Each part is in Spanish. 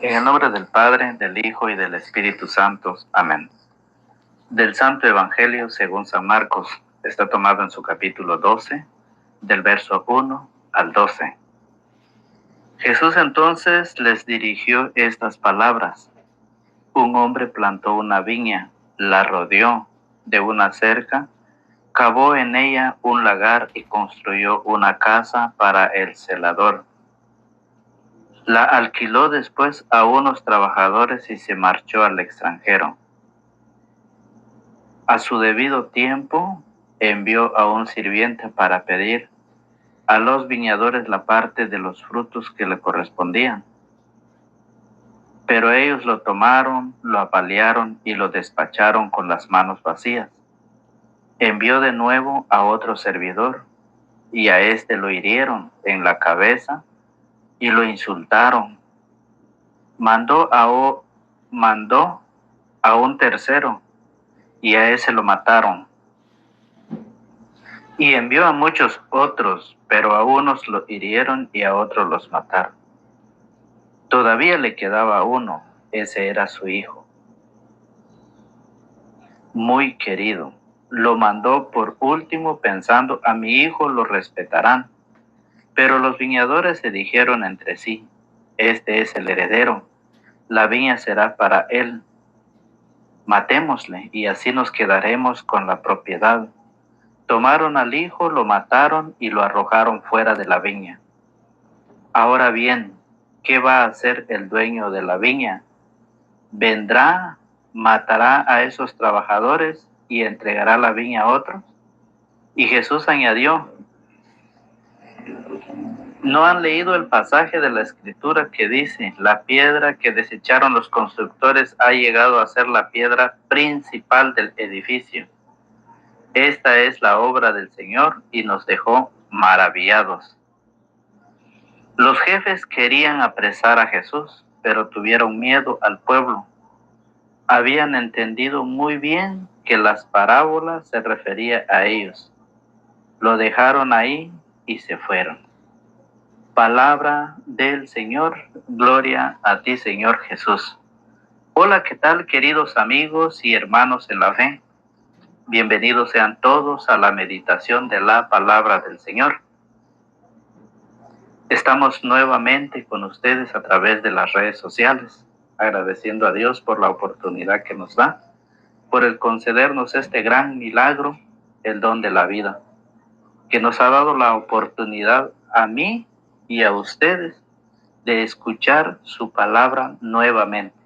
En el nombre del Padre, del Hijo y del Espíritu Santo. Amén. Del Santo Evangelio según San Marcos. Está tomado en su capítulo 12, del verso 1 al 12. Jesús entonces les dirigió estas palabras. Un hombre plantó una viña, la rodeó de una cerca, cavó en ella un lagar y construyó una casa para el celador. La alquiló después a unos trabajadores y se marchó al extranjero. A su debido tiempo envió a un sirviente para pedir a los viñadores la parte de los frutos que le correspondían. Pero ellos lo tomaron, lo apalearon y lo despacharon con las manos vacías. Envió de nuevo a otro servidor, y a éste lo hirieron en la cabeza y lo insultaron. Mandó a un tercero, y a ese lo mataron. Y envió a muchos otros, pero a unos lo hirieron y a otros los mataron. Todavía le quedaba uno, ese era su hijo, muy querido. Lo mandó por último pensando, a mi hijo lo respetarán. Pero los viñadores se dijeron entre sí, este es el heredero, la viña será para él. Matémosle y así nos quedaremos con la propiedad. Tomaron al hijo, lo mataron y lo arrojaron fuera de la viña. Ahora bien, ¿qué va a hacer el dueño de la viña? ¿Vendrá, matará a esos trabajadores y entregará la viña a otros? Y Jesús añadió, ¿no han leído el pasaje de la Escritura que dice, la piedra que desecharon los constructores ha llegado a ser la piedra principal del edificio? Esta es la obra del Señor y nos dejó maravillados. Los jefes querían apresar a Jesús, pero tuvieron miedo al pueblo. Habían entendido muy bien que las parábolas se referían a ellos. Lo dejaron ahí y se fueron. Palabra del Señor, gloria a ti, Señor Jesús. Hola, ¿qué tal, queridos amigos y hermanos en la fe? Bienvenidos sean todos a la meditación de la palabra del Señor. Estamos nuevamente con ustedes a través de las redes sociales, agradeciendo a Dios por la oportunidad que nos da, por el concedernos este gran milagro, el don de la vida, que nos ha dado la oportunidad a mí y a ustedes de escuchar su palabra nuevamente.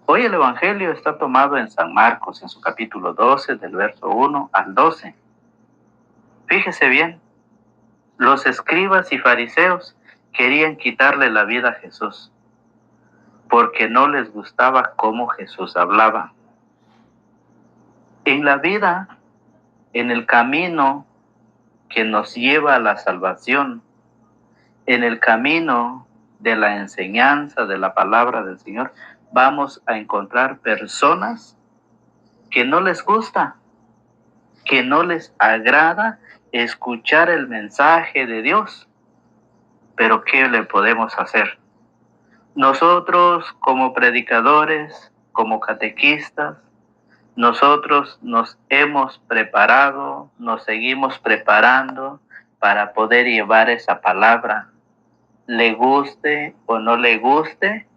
Hoy el Evangelio está tomado en San Marcos, en su capítulo 12, del verso 1 al 12. Fíjese bien, los escribas y fariseos querían quitarle la vida a Jesús, porque no les gustaba cómo Jesús hablaba. En la vida, en el camino que nos lleva a la salvación, en el camino de la enseñanza de la palabra del Señor, vamos a encontrar personas que no les gusta, que no les agrada escuchar el mensaje de Dios. Pero ¿qué le podemos hacer? Nosotros como predicadores, como catequistas, nosotros nos hemos preparado, nos seguimos preparando para poder llevar esa palabra. Le guste o no le guste,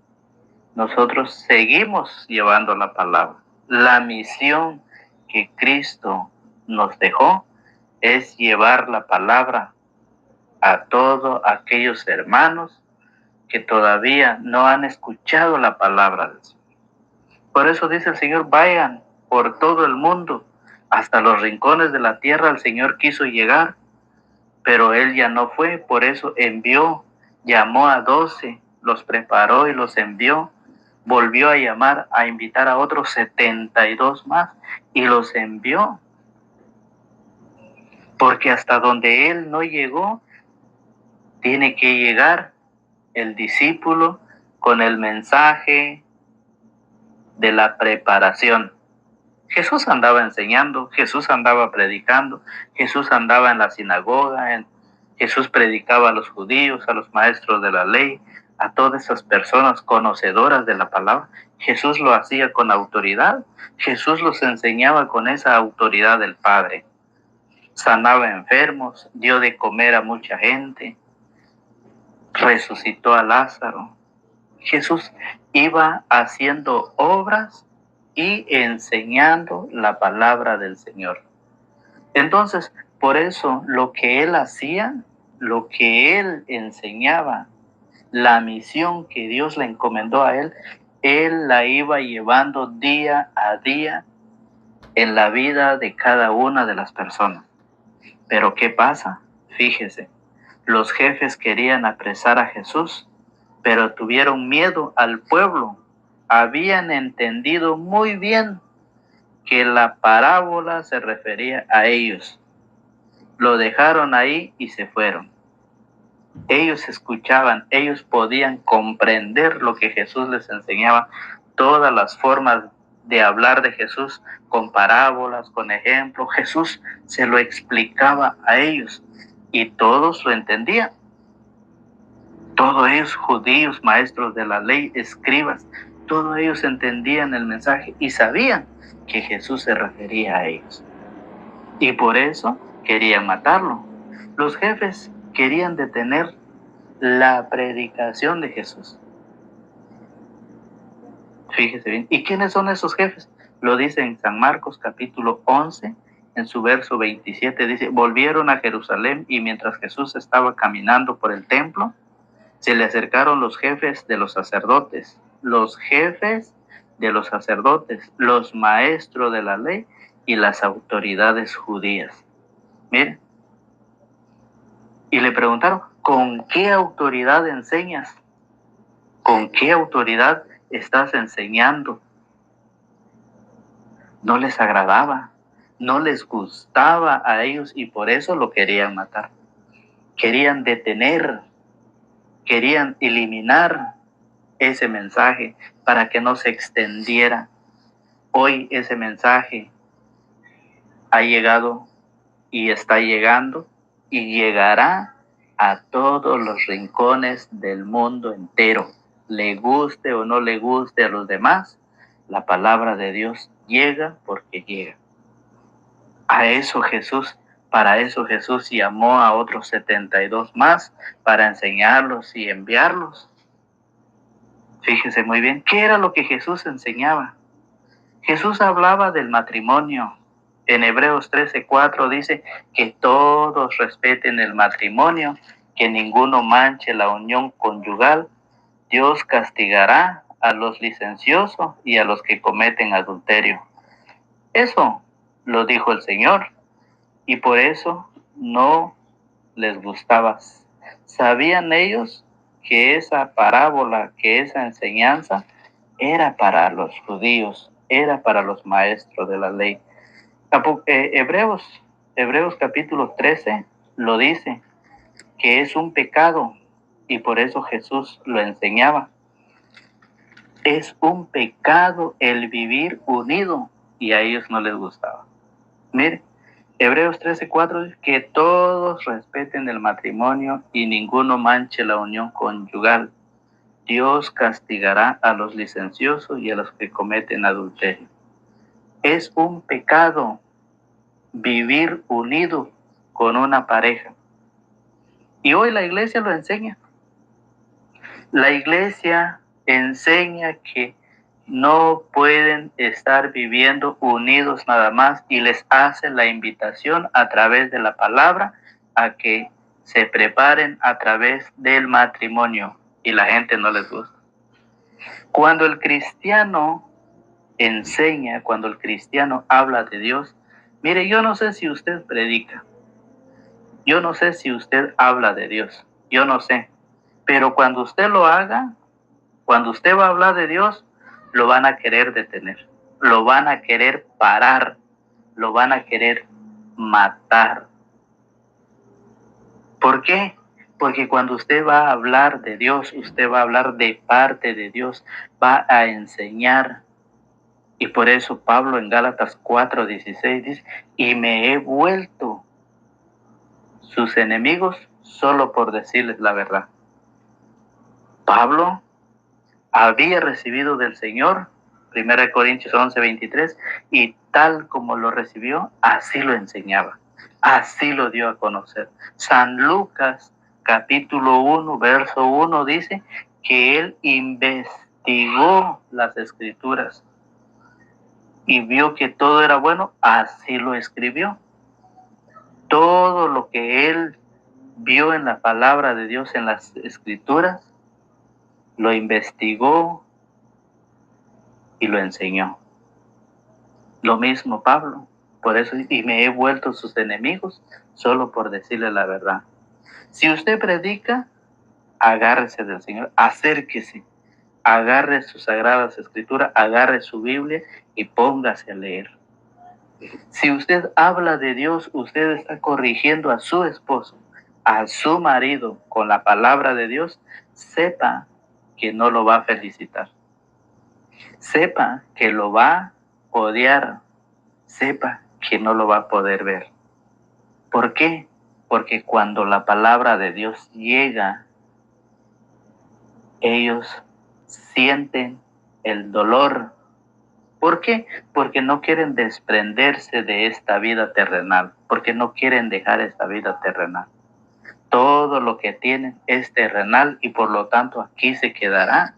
nosotros seguimos llevando la palabra. La misión que Cristo nos dejó es llevar la palabra a todos aquellos hermanos que todavía no han escuchado la palabra del Señor. Por eso dice el Señor, vayan por todo el mundo, hasta los rincones de la tierra el Señor quiso llegar, pero Él ya no fue, por eso llamó a 12, los preparó y los envió, volvió a llamar, a invitar a otros 72 más y los envió. Porque hasta donde Él no llegó, tiene que llegar el discípulo con el mensaje de la preparación. Jesús andaba enseñando, Jesús andaba predicando, Jesús andaba en la sinagoga, Jesús predicaba a los judíos, a los maestros de la ley, a todas esas personas conocedoras de la palabra. Jesús lo hacía con autoridad. Jesús los enseñaba con esa autoridad del Padre. Sanaba enfermos, dio de comer a mucha gente, resucitó a Lázaro. Jesús iba haciendo obras y enseñando la palabra del Señor. Entonces, por eso lo que él hacía, lo que él enseñaba, la misión que Dios le encomendó a él la iba llevando día a día en la vida de cada una de las personas. Pero ¿qué pasa? Fíjese, los jefes querían apresar a Jesús, pero tuvieron miedo al pueblo. Habían entendido muy bien que la parábola se refería a ellos. Lo dejaron ahí y se fueron. Ellos escuchaban, ellos podían comprender lo que Jesús les enseñaba, todas las formas de hablar de Jesús, con parábolas, con ejemplos. Jesús se lo explicaba a ellos y todos lo entendían. Todos ellos, judíos, maestros de la ley, escribas, todos ellos entendían el mensaje y sabían que Jesús se refería a ellos. Y por eso querían matarlo. Los jefes querían detener la predicación de Jesús. Fíjese bien. ¿Y quiénes son esos jefes? Lo dice en San Marcos capítulo 11, en su verso 27, dice: volvieron a Jerusalén y mientras Jesús estaba caminando por el templo, se le acercaron los jefes de los sacerdotes, los maestros de la ley y las autoridades judías. Miren, y le preguntaron: ¿con qué autoridad enseñas? ¿Con qué autoridad estás enseñando? No les agradaba, no les gustaba a ellos y por eso lo querían matar. Querían detener, querían eliminar ese mensaje para que no se extendiera. Hoy ese mensaje ha llegado y está llegando y llegará a todos los rincones del mundo entero. Le guste o no le guste a los demás, la palabra de Dios llega porque llega. Para eso Jesús llamó a otros 72 más para enseñarlos y enviarlos. Fíjese muy bien, ¿qué era lo que Jesús enseñaba? Jesús hablaba del matrimonio. En Hebreos 13:4 dice que todos respeten el matrimonio, que ninguno manche la unión conyugal. Dios castigará a los licenciosos y a los que cometen adulterio. Eso lo dijo el Señor y por eso no les gustaba. Sabían ellos que esa parábola, que esa enseñanza era para los judíos, era para los maestros de la ley. Hebreos capítulo 13 lo dice, que es un pecado y por eso Jesús lo enseñaba. Es un pecado el vivir unido y a ellos no les gustaba. Mire, Hebreos 13:4 dice que todos respeten el matrimonio y ninguno manche la unión conyugal. Dios castigará a los licenciosos y a los que cometen adulterio. Es un pecado vivir unido con una pareja. Y hoy la iglesia lo enseña. La iglesia enseña que no pueden estar viviendo unidos nada más y les hace la invitación a través de la palabra a que se preparen a través del matrimonio y la gente no les gusta. Cuando el cristiano enseña, cuando el cristiano habla de Dios, mire, yo no sé si usted predica, yo no sé si usted habla de Dios, yo no sé, pero cuando usted lo haga, cuando usted va a hablar de Dios, lo van a querer detener, lo van a querer parar, lo van a querer matar. ¿Por qué? Porque cuando usted va a hablar de Dios, usted va a hablar de parte de Dios, va a enseñar. Y por eso Pablo en Gálatas 4:16 dice: y me he vuelto sus enemigos solo por decirles la verdad. Pablo había recibido del Señor, 1 Corintios 11:23, y tal como lo recibió, así lo enseñaba, así lo dio a conocer. San Lucas, capítulo 1, verso 1, dice que él investigó las Escrituras y vio que todo era bueno, así lo escribió. Todo lo que él vio en la palabra de Dios, en las Escrituras, lo investigó y lo enseñó. Lo mismo Pablo. Por eso, y me he vuelto sus enemigos solo por decirle la verdad. Si usted predica, agárrese del Señor, acérquese, agarre sus sagradas escrituras, agarre su Biblia y póngase a leer. Si usted habla de Dios, usted está corrigiendo a su esposo, a su marido con la palabra de Dios, sepa que no lo va a felicitar. Sepa que lo va a odiar. Sepa que no lo va a poder ver. ¿Por qué? Porque cuando la palabra de Dios llega, ellos sienten el dolor. ¿Por qué? Porque no quieren desprenderse de esta vida terrenal, porque no quieren dejar esta vida terrenal. Todo lo que tienen es terrenal y por lo tanto aquí se quedará,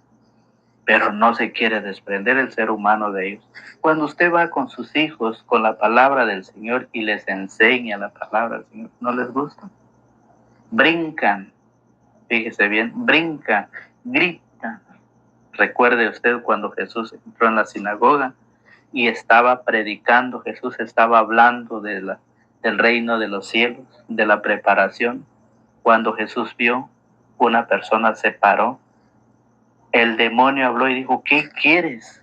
pero no se quiere desprender el ser humano de ellos. Cuando usted va con sus hijos con la palabra del Señor y les enseña la palabra del Señor, ¿no les gusta? Brincan, fíjese bien, brincan, gritan. Recuerde usted cuando Jesús entró en la sinagoga y estaba predicando, Jesús estaba hablando del reino de los cielos, de la preparación. Cuando Jesús vio, una persona se paró, el demonio habló y dijo, ¿qué quieres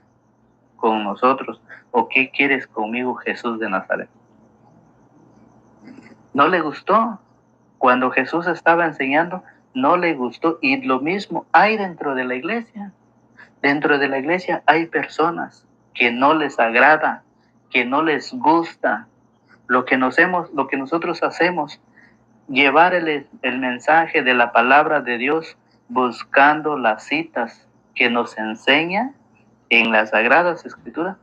con nosotros? ¿O qué quieres conmigo, Jesús de Nazaret? No le gustó. Cuando Jesús estaba enseñando, no le gustó. Y lo mismo hay dentro de la iglesia. Dentro de la iglesia hay personas que no les agrada, que no les gusta lo que nosotros hacemos, llevar el mensaje de la palabra de Dios buscando las citas que nos enseña en las Sagradas Escrituras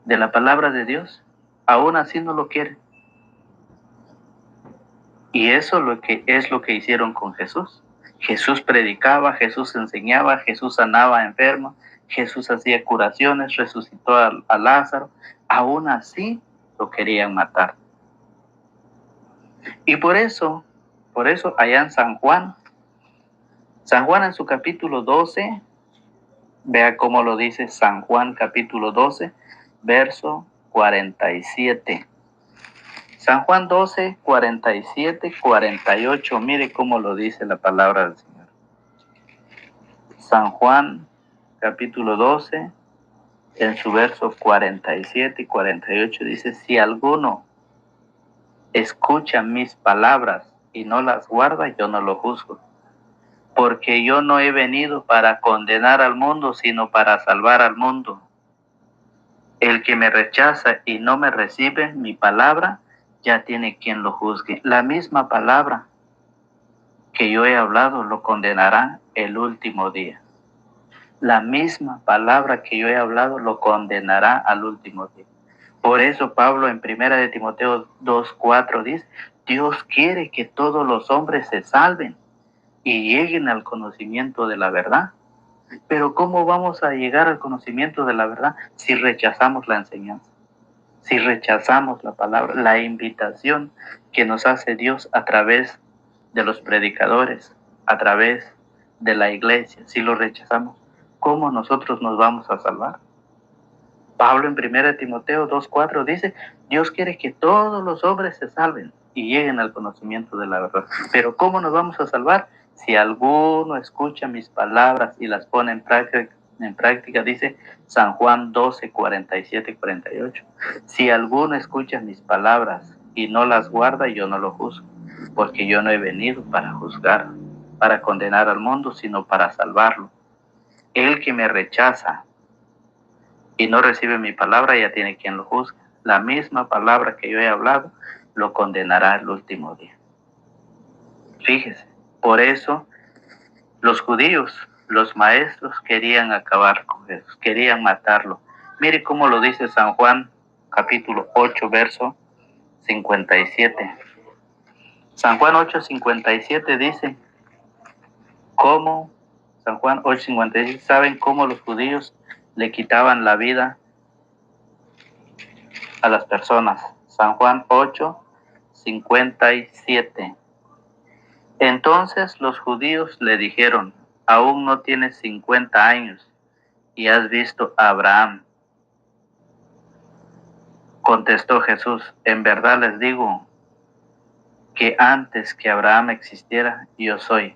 de la palabra de Dios. Aún así no lo quieren. Y eso es lo que hicieron con Jesús. Jesús predicaba, Jesús enseñaba, Jesús sanaba a enfermos, Jesús hacía curaciones, resucitó a Lázaro. Aún así lo querían matar. Y por eso allá en San Juan en su capítulo 12, vea cómo lo dice San Juan capítulo 12, verso 47. San Juan 12, 47, 48, mire cómo lo dice la palabra del Señor. San Juan capítulo 12, en su verso 47 y 48 dice, si alguno escucha mis palabras y no las guarda, yo no lo juzgo. Porque yo no he venido para condenar al mundo, sino para salvar al mundo. El que me rechaza y no me recibe mi palabra, ya tiene quien lo juzgue. La misma palabra que yo he hablado lo condenará el último día. La misma palabra que yo he hablado lo condenará al último día. Por eso Pablo en 1 de Timoteo 2:4 dice, Dios quiere que todos los hombres se salven y lleguen al conocimiento de la verdad. Pero ¿cómo vamos a llegar al conocimiento de la verdad si rechazamos la enseñanza? Si rechazamos la palabra, la invitación que nos hace Dios a través de los predicadores, a través de la iglesia, si lo rechazamos, ¿cómo nosotros nos vamos a salvar? Pablo en 1 Timoteo 2:4 dice, Dios quiere que todos los hombres se salven y lleguen al conocimiento de la verdad. Pero ¿cómo nos vamos a salvar? Si alguno escucha mis palabras y las pone en práctica, dice San Juan 12, 47 y 48. Si alguno escucha mis palabras y no las guarda, yo no lo juzgo, porque yo no he venido para juzgar, para condenar al mundo, sino para salvarlo. El que me rechaza y no recibe mi palabra, ya tiene quien lo juzgue. La misma palabra que yo he hablado, lo condenará el último día. Fíjese, por eso los judíos Los maestros querían acabar con Jesús, querían matarlo. Mire cómo lo dice San Juan, capítulo 8, verso 57. San Juan 8:57 dice, ¿cómo? San Juan 8:57, ¿saben cómo los judíos le quitaban la vida a las personas? San Juan 8:57. Entonces los judíos le dijeron, aún no tienes 50 años y has visto a Abraham. Contestó Jesús, en verdad les digo que antes que Abraham existiera, yo soy.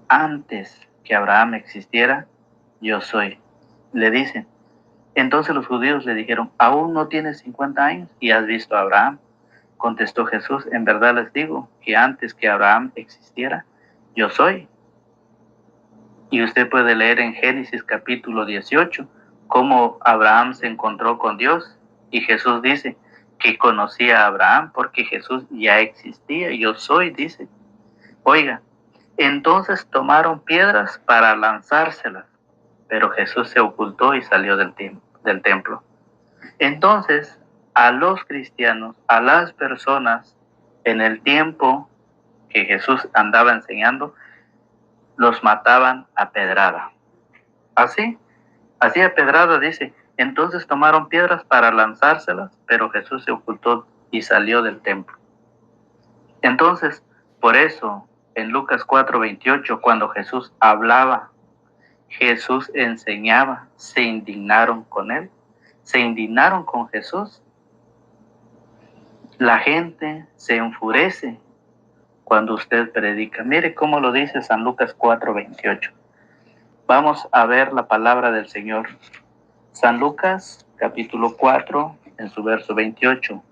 Antes que Abraham existiera, yo soy. Le dicen. Entonces los judíos le dijeron, aún no tienes 50 años y has visto a Abraham. Contestó Jesús, en verdad les digo que antes que Abraham existiera, yo soy. Y usted puede leer en Génesis capítulo 18 cómo Abraham se encontró con Dios y Jesús dice que conocía a Abraham porque Jesús ya existía, yo soy, dice. Oiga, entonces tomaron piedras para lanzárselas, pero Jesús se ocultó y salió del templo. Entonces, a los cristianos, a las personas, en el tiempo que Jesús andaba enseñando, los mataban a pedrada. Así a pedrada dice. Entonces tomaron piedras para lanzárselas, pero Jesús se ocultó y salió del templo. Entonces, por eso, en Lucas 4:28, cuando Jesús hablaba, Jesús enseñaba, se indignaron con él, se indignaron con Jesús. La gente se enfurece cuando usted predica. Mire cómo lo dice San Lucas 4:28. Vamos a ver la palabra del Señor. San Lucas, capítulo 4, en su verso 28.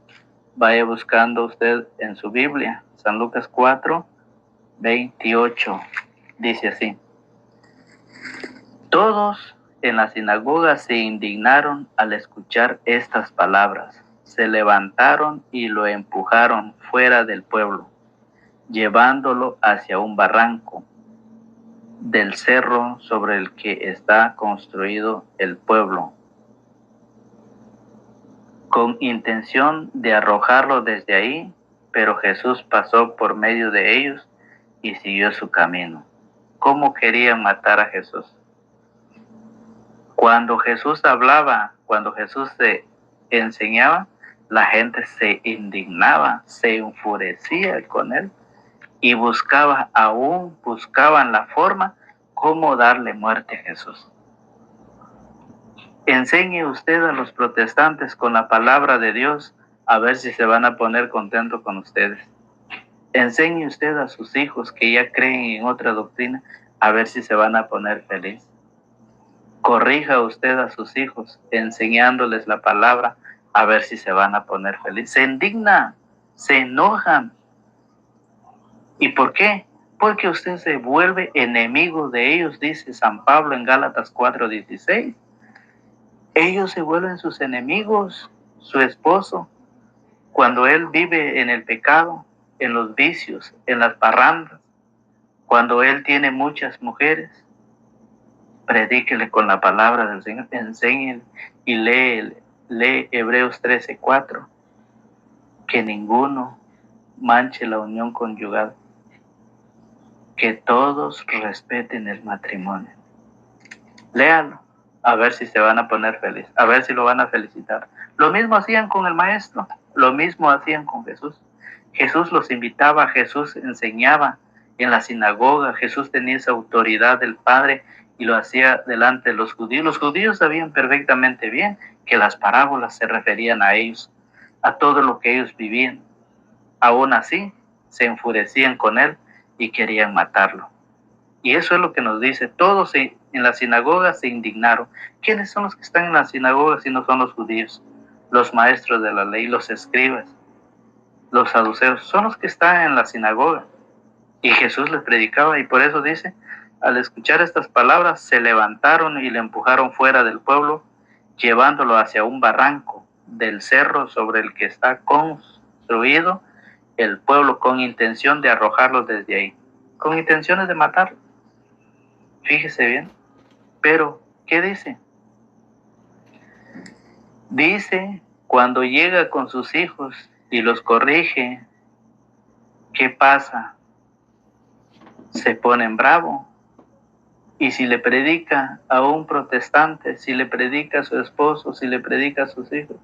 Vaya buscando usted en su Biblia. San Lucas 4:28. Dice así. Todos en la sinagoga se indignaron al escuchar estas palabras. Se levantaron y lo empujaron fuera del pueblo, llevándolo hacia un barranco del cerro sobre el que está construido el pueblo, con intención de arrojarlo desde ahí, pero Jesús pasó por medio de ellos y siguió su camino. ¿Cómo querían matar a Jesús? Cuando Jesús hablaba, cuando Jesús se enseñaba, la gente se indignaba, se enfurecía con él y buscaban la forma cómo darle muerte a Jesús. Enseñe usted a los protestantes con la palabra de Dios, a ver si se van a poner contentos con ustedes. Enseñe usted a sus hijos que ya creen en otra doctrina, a ver si se van a poner felices. Corrija usted a sus hijos enseñándoles la palabra, a ver si se van a poner felices. Se indignan, se enojan. ¿Y por qué? Porque usted se vuelve enemigo de ellos, dice San Pablo en Gálatas 4:16. Ellos se vuelven sus enemigos, su esposo, cuando él vive en el pecado, en los vicios, en las parrandas, cuando él tiene muchas mujeres. Predíquele con la palabra del Señor, enséñele y lee Hebreos 13:4, que ninguno manche la unión conyugal, que todos respeten el matrimonio. Léalo, a ver si se van a poner felices, a ver si lo van a felicitar. Lo mismo hacían con el maestro, lo mismo hacían con Jesús. Jesús los invitaba, Jesús enseñaba en la sinagoga, Jesús tenía esa autoridad del Padre y lo hacía delante de los judíos. Los judíos sabían perfectamente bien que las parábolas se referían a ellos, a todo lo que ellos vivían. Aún así, se enfurecían con él y querían matarlo. Y eso es lo que nos dice. Todos en la sinagoga se indignaron. ¿Quiénes son los que están en la sinagoga si no son los judíos? Los maestros de la ley, los escribas, los saduceos, son los que están en la sinagoga. Y Jesús les predicaba y por eso dice, al escuchar estas palabras, se levantaron y le empujaron fuera del pueblo, llevándolo hacia un barranco del cerro sobre el que está construido el pueblo, con intención de arrojarlo desde ahí, con intenciones de matarlo. Fíjese bien. Pero, ¿qué dice? Dice, cuando llega con sus hijos y los corrige, ¿qué pasa? Se ponen bravo. Y si le predica a un protestante, si le predica a su esposo, si le predica a sus hijos,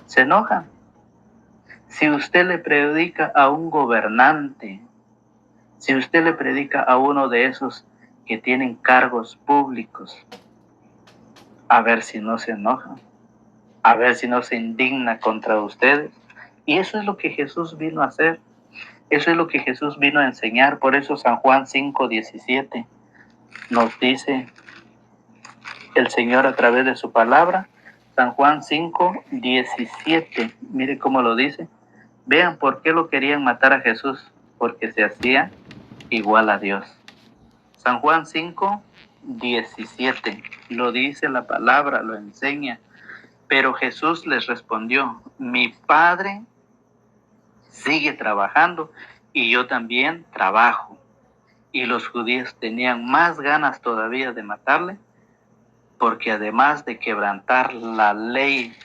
se enojan. Si usted le predica a un gobernante, si usted le predica a uno de esos que tienen cargos públicos, a ver si no se enojan, a ver si no se indigna contra ustedes. Y eso es lo que Jesús vino a hacer. Eso es lo que Jesús vino a enseñar. Por eso San Juan 5:17 nos dice el Señor a través de su palabra. San Juan 5:17, mire cómo lo dice. Vean por qué lo querían matar a Jesús, porque se hacía igual a Dios. San Juan 5:17, lo dice la palabra, lo enseña. Pero Jesús les respondió, mi Padre sigue trabajando y yo también trabajo. Y los judíos tenían más ganas todavía de matarle, porque además de quebrantar la ley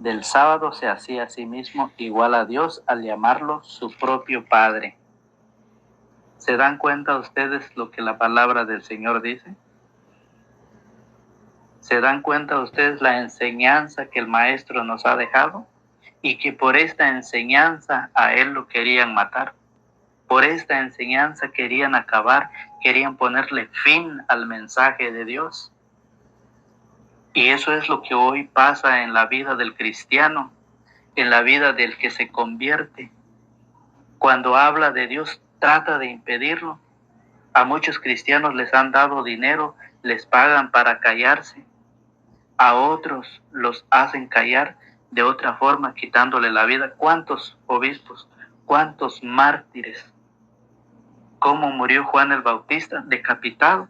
del sábado, se hacía a sí mismo igual a Dios al llamarlo su propio Padre. ¿Se dan cuenta ustedes lo que la palabra del Señor dice? ¿Se dan cuenta ustedes la enseñanza que el Maestro nos ha dejado? Y que por esta enseñanza a Él lo querían matar. Por esta enseñanza querían acabar, querían ponerle fin al mensaje de Dios. Y eso es lo que hoy pasa en la vida del cristiano, en la vida del que se convierte. Cuando habla de Dios, trata de impedirlo. A muchos cristianos les han dado dinero, les pagan para callarse. A otros los hacen callar de otra forma, quitándole la vida. ¿Cuántos obispos? ¿Cuántos mártires? ¿Cómo murió Juan el Bautista? Decapitado.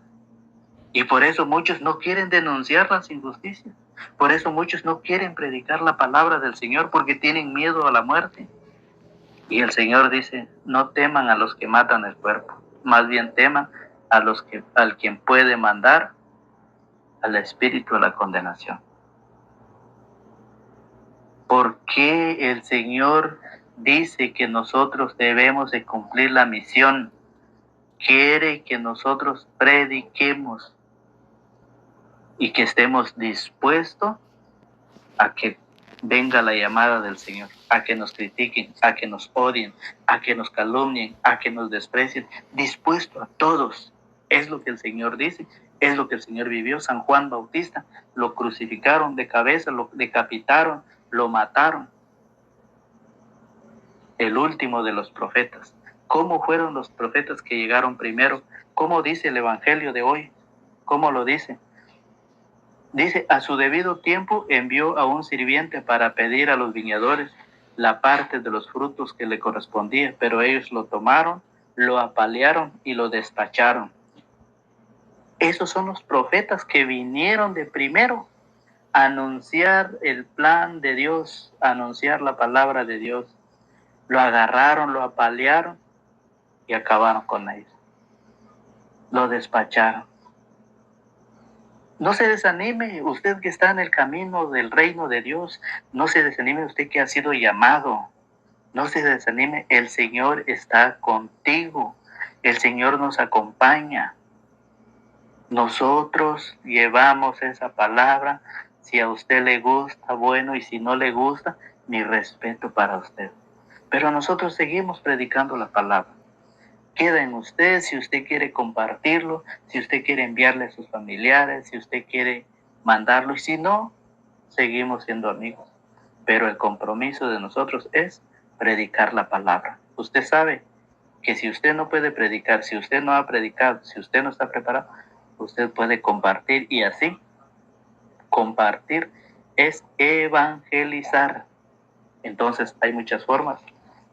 Y por eso muchos no quieren denunciar las injusticias. Por eso muchos no quieren predicar la palabra del Señor, porque tienen miedo a la muerte. Y el Señor dice, no teman a los que matan el cuerpo, más bien teman al quien puede mandar al espíritu a la condenación. ¿Por qué el Señor dice que nosotros debemos de cumplir la misión? Quiere que nosotros prediquemos y que estemos dispuestos a que venga la llamada del Señor, a que nos critiquen, a que nos odien, a que nos calumnien, a que nos desprecien, dispuesto a todos. Es lo que el Señor dice, es lo que el Señor vivió. San Juan Bautista lo crucificaron de cabeza, lo decapitaron, lo mataron. El último de los profetas. ¿Cómo fueron los profetas que llegaron primero? ¿Cómo dice el Evangelio de hoy? ¿Cómo lo dice? Dice, a su debido tiempo envió a un sirviente para pedir a los viñadores la parte de los frutos que le correspondía, pero ellos lo tomaron, lo apalearon y lo despacharon. Esos son los profetas que vinieron de primero a anunciar el plan de Dios, a anunciar la palabra de Dios. Lo agarraron, lo apalearon y acabaron con ellos. Lo despacharon. No se desanime, usted que está en el camino del reino de Dios. No se desanime usted que ha sido llamado. No se desanime, el Señor está contigo. El Señor nos acompaña. Nosotros llevamos esa palabra. Si a usted le gusta, bueno, y si no le gusta, mi respeto para usted. Pero nosotros seguimos predicando la palabra. Queda en usted si usted quiere compartirlo, si usted quiere enviarle a sus familiares, si usted quiere mandarlo, y si no, seguimos siendo amigos. Pero el compromiso de nosotros es predicar la palabra. Usted sabe que si usted no puede predicar, si usted no ha predicado, si usted no está preparado, usted puede compartir, y así compartir es evangelizar. Entonces hay muchas formas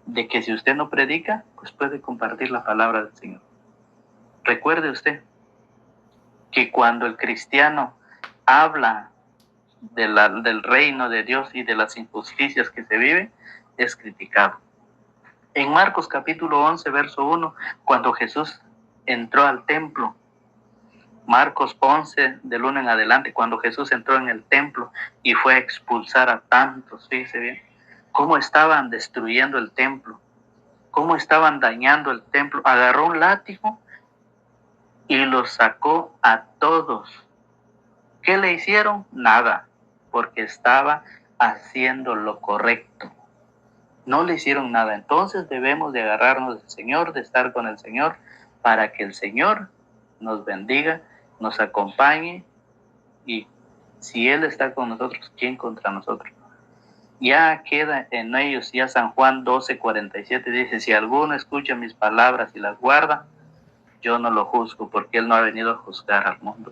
de que si usted no predica, pues puede compartir la palabra del Señor. Recuerde usted que cuando el cristiano habla del reino de Dios y de las injusticias que se viven, es criticado. En Marcos capítulo 11, verso 1, cuando Jesús entró al templo, Marcos 11, del 1 en adelante, cuando Jesús entró en el templo y fue a expulsar a tantos, fíjese bien, cómo estaban destruyendo el templo, cómo estaban dañando el templo. Agarró un látigo y los sacó a todos. ¿Qué le hicieron? Nada, porque estaba haciendo lo correcto. No le hicieron nada. Entonces debemos de agarrarnos del Señor, de estar con el Señor, para que el Señor nos bendiga, nos acompañe, y si Él está con nosotros, ¿quién contra nosotros? Ya queda en ellos, ya San Juan 12:47 dice, si alguno escucha mis palabras y las guarda, yo no lo juzgo, porque Él no ha venido a juzgar al mundo.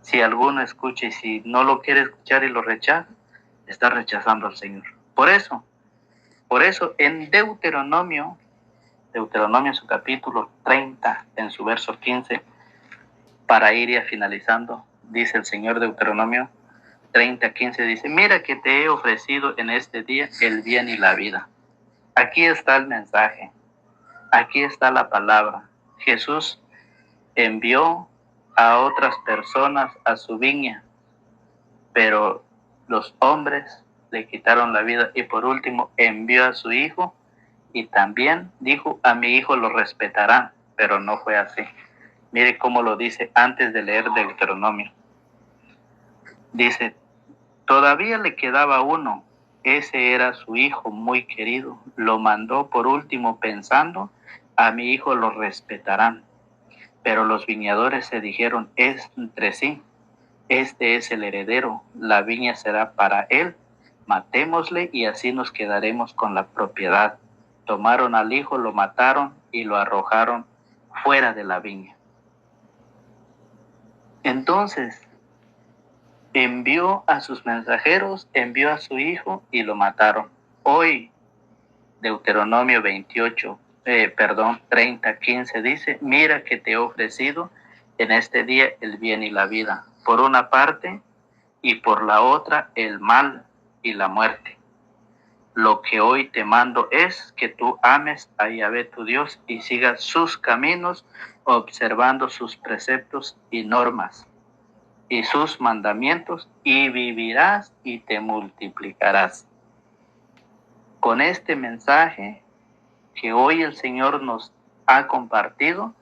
Si alguno escucha y si no lo quiere escuchar y lo rechaza, está rechazando al Señor. Por eso en Deuteronomio en su capítulo 30, en su verso 15, para ir ya finalizando, dice el Señor, Deuteronomio 30:15, dice, mira que te he ofrecido en este día el bien y la vida. Aquí está el mensaje, aquí está la palabra. Jesús envió a otras personas a su viña, pero los hombres le quitaron la vida, y por último envió a su hijo y también dijo, a mi hijo lo respetarán, pero no fue así. Mire cómo lo dice antes de leer Deuteronomio. Dice, todavía le quedaba uno, ese era su hijo muy querido, lo mandó por último pensando, a mi hijo lo respetarán. Pero los viñadores se dijeron entre sí, este es el heredero, la viña será para él, matémosle y así nos quedaremos con la propiedad. Tomaron al hijo, lo mataron y lo arrojaron fuera de la viña. Entonces envió a sus mensajeros, envió a su hijo y lo mataron. Hoy Deuteronomio 30:15 dice, mira que te he ofrecido en este día el bien y la vida, por una parte, y por la otra el mal y la muerte. Lo que hoy te mando es que tú ames a Yahvé tu Dios y sigas sus caminos, observando sus preceptos y normas y sus mandamientos, y vivirás y te multiplicarás. Con este mensaje que hoy el Señor nos ha compartido,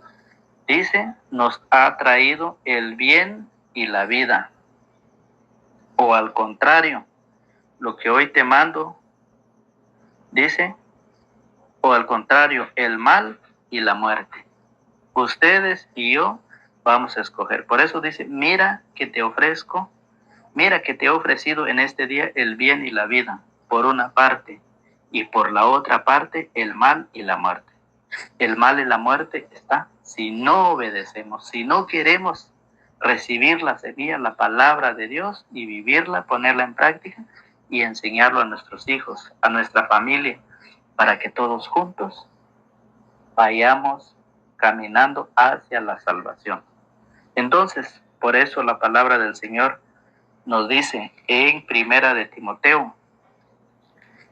dice, nos ha traído el bien y la vida. O al contrario, lo que hoy te mando, dice, o al contrario, el mal y la muerte. Ustedes y yo vamos a escoger. Por eso dice, mira que te he ofrecido en este día el bien y la vida, por una parte, y por la otra parte el mal y la muerte. El mal y la muerte está si no obedecemos, si no queremos recibir la semilla, la palabra de Dios, y vivirla, ponerla en práctica y enseñarlo a nuestros hijos, a nuestra familia, para que todos juntos vayamos caminando hacia la salvación. Entonces, por eso la palabra del Señor nos dice en Primera de Timoteo,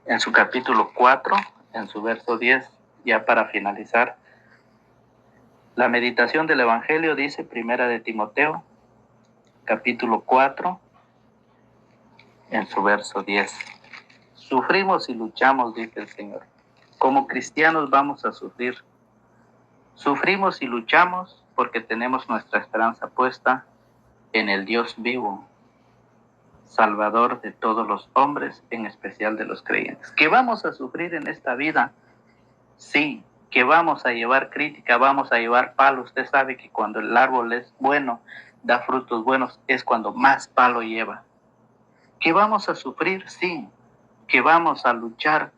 en su capítulo 4, en su verso 10, ya para finalizar, la meditación del Evangelio dice, Primera de Timoteo, capítulo 4, en su verso 10. Sufrimos y luchamos, dice el Señor. Como cristianos vamos a sufrir. Sufrimos y luchamos porque tenemos nuestra esperanza puesta en el Dios vivo, Salvador de todos los hombres, en especial de los creyentes. ¿Que vamos a sufrir en esta vida? Sí. ¿Que vamos a llevar crítica, vamos a llevar palo? Usted sabe que cuando el árbol es bueno, da frutos buenos, es cuando más palo lleva. ¿Que vamos a sufrir? Sí. ¿Que vamos a luchar?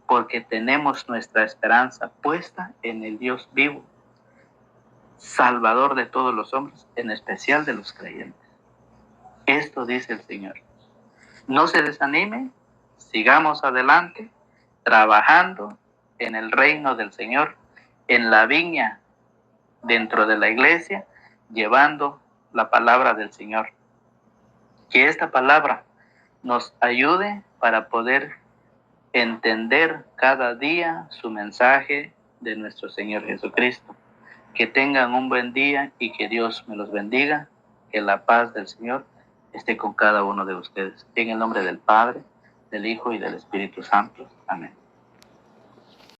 Porque tenemos nuestra esperanza puesta en el Dios vivo, Salvador de todos los hombres, en especial de los creyentes. Esto dice el Señor. No se desanime, sigamos adelante, trabajando en el reino del Señor, en la viña, dentro de la iglesia, llevando la palabra del Señor. Que esta palabra nos ayude para poder entender cada día su mensaje de nuestro Señor Jesucristo. Que tengan un buen día y que Dios me los bendiga. Que la paz del Señor esté con cada uno de ustedes. En el nombre del Padre, del Hijo y del Espíritu Santo. Amén.